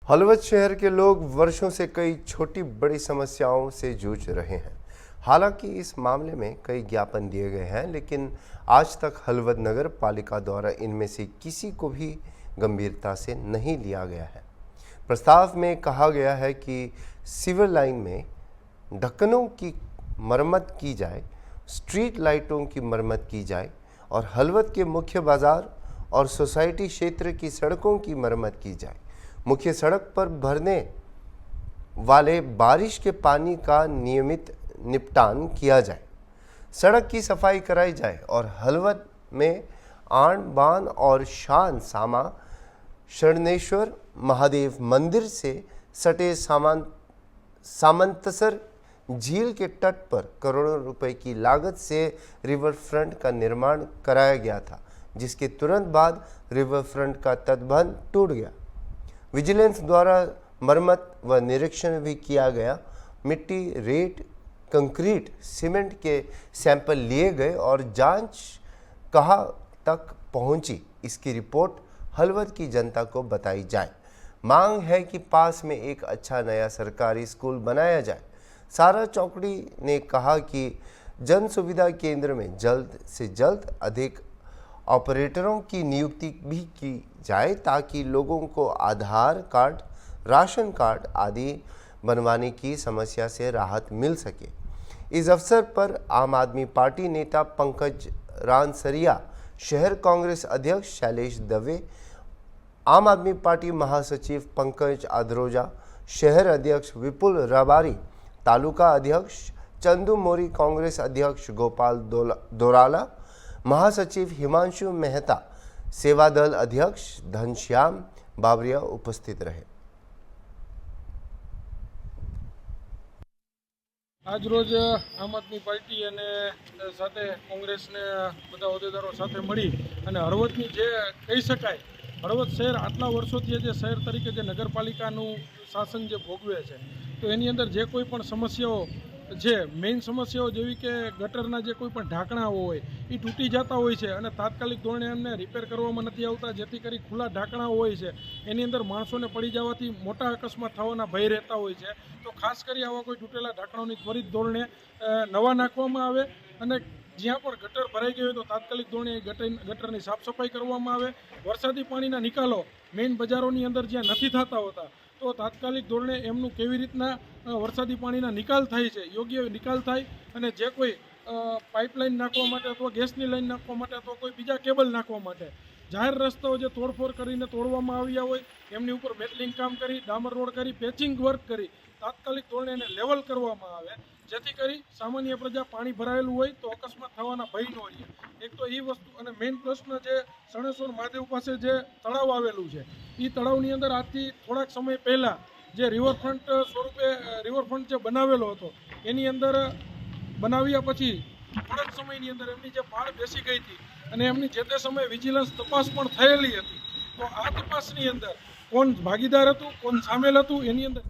हलवद शहर के लोग वर्षों से कई छोटी बड़ी समस्याओं से जूझ रहे हैं। हालांकि इस मामले में कई ज्ञापन दिए गए हैं, लेकिन आज तक हलवद नगर पालिका द्वारा इनमें से किसी को भी गंभीरता से नहीं लिया गया है। प्रस्ताव में कहा गया है कि सीवर लाइन में ढक्कनों की मरम्मत की जाए, स्ट्रीट लाइटों की मरम्मत की जाए और हलवद के मुख्य बाजार और सोसाइटी क्षेत्र की सड़कों की मरम्मत की जाए। मुख्य सड़क पर भरने वाले बारिश के पानी का नियमित निपटान किया जाए, सड़क की सफाई कराई जाए और हलवद में आन बान और शान सामा शरणेश्वर महादेव मंदिर से सटे सामंतसर झील के तट पर करोड़ों रुपए की लागत से रिवर फ्रंट का निर्माण कराया गया था, जिसके तुरंत बाद रिवर फ्रंट का तटबंध टूट गया। विजिलेंस द्वारा मरम्मत व निरीक्षण भी किया गया। मिट्टी, रेत, कंक्रीट, सीमेंट के सैंपल लिए गए और जांच कहाँ तक पहुंची, इसकी रिपोर्ट हलवद की जनता को बताई जाए। मांग है कि पास में एक अच्छा नया सरकारी स्कूल बनाया जाए। सारा चौकड़ी ने कहा कि जन सुविधा केंद्र में जल्द से जल्द अधिक ऑपरेटरों की नियुक्ति भी की जाए, ताकि लोगों को आधार कार्ड, राशन कार्ड आदि बनवाने की समस्या से राहत मिल सके। इस अवसर पर आम आदमी पार्टी नेता पंकज रानसरिया, शहर कांग्रेस अध्यक्ष शैलेश दवे, आम आदमी पार्टी महासचिव पंकज आद्रोजा, शहर अध्यक्ष विपुल रबारी, तालुका अध्यक्ष चंदू मोरी, कांग्रेस अध्यक्ष गोपाल दोराला, महासचिव हिमांशु मेहता, सेवा दल अध्यक्ष घनश्याम बाबरिया उपस्थित रहे। आज रोज आम आदमी पार्टी અને સાથે કોંગ્રેસને બધા હોદ્દેદારો સાથે મળી અને હળવદની જે કહી શકાય, હળવદ શહેર આટલા વર્ષોથી જે શહેર તરીકે જે નગરપાલિકાનું શાસન જે ભોગવે છે, તો એની અંદર જે કોઈ પણ સમસ્યાઓ છે, મેઇન સમસ્યાઓ જેવી કે ગટરના જે કોઈ પણ ઢાંકણા હોય એ તૂટી જતા હોય છે અને તાત્કાલિક ધોરણે એમને રિપેર કરવામાં નથી આવતા, જેથી કરી ખુલ્લા ઢાંકણા હોય છે એની અંદર માણસોને પડી જવાથી મોટા અકસ્માત થવાના ભય રહેતા હોય છે। તો ખાસ કરી આવા કોઈ તૂટેલા ઢાંકણાઓની ત્વરિત ધોરણે નવા નાખવામાં આવે અને જ્યાં પણ ગટર ભરાઈ ગઈ હોય તો તાત્કાલિક ધોરણે ગટરની સાફ સફાઈ કરવામાં આવે। વરસાદી પાણીના નિકાલો મેઇન બજારોની અંદર જ્યાં નથી થતા હોતા, તો તાત્કાલિક ધોરણે એમનું કેવી રીતના વરસાદી પાણીના નિકાલ થાય છે, યોગ્ય નિકાલ થાય અને જે કોઈ પાઇપલાઇન નાખવા માટે અથવા ગેસની લાઈન નાખવા માટે અથવા કોઈ બીજા કેબલ નાખવા માટે જાહેર રસ્તાઓ જે તોડફોડ કરીને તોડવામાં આવ્યા હોય એમની ઉપર મેટલિંગ કામ કરી, ડામર રોડ કરી, પેચિંગ વર્ક કરી તાત્કાલિક ધોરણે એને લેવલ કરવામાં આવે, જેથી કરી સામાન્ય પ્રજા પાણી ભરાયેલું હોય તો અકસ્માત થવાના ભય ન રહે। એક તો એ વસ્તુ અને મેઇન પ્રશ્ન જે શણેશ્વર મહાદેવ પાસે જે તળાવ આવેલું છે, એ તળાવની અંદર આજથી થોડાક સમય પહેલાં જે રિવરફ્રન્ટ સ્વરૂપે રિવરફ્રન્ટ જે બનાવેલો હતો એની અંદર બનાવ્યા પછી થોડાક સમયની અંદર એમની જે પાળ બેસી ગઈ હતી અને એમની જે તે સમયે વિજિલન્સ તપાસ પણ થયેલી હતી। તો આ તપાસની અંદર કોણ ભાગીદાર હતું, કોણ સામેલ હતું, એની અંદર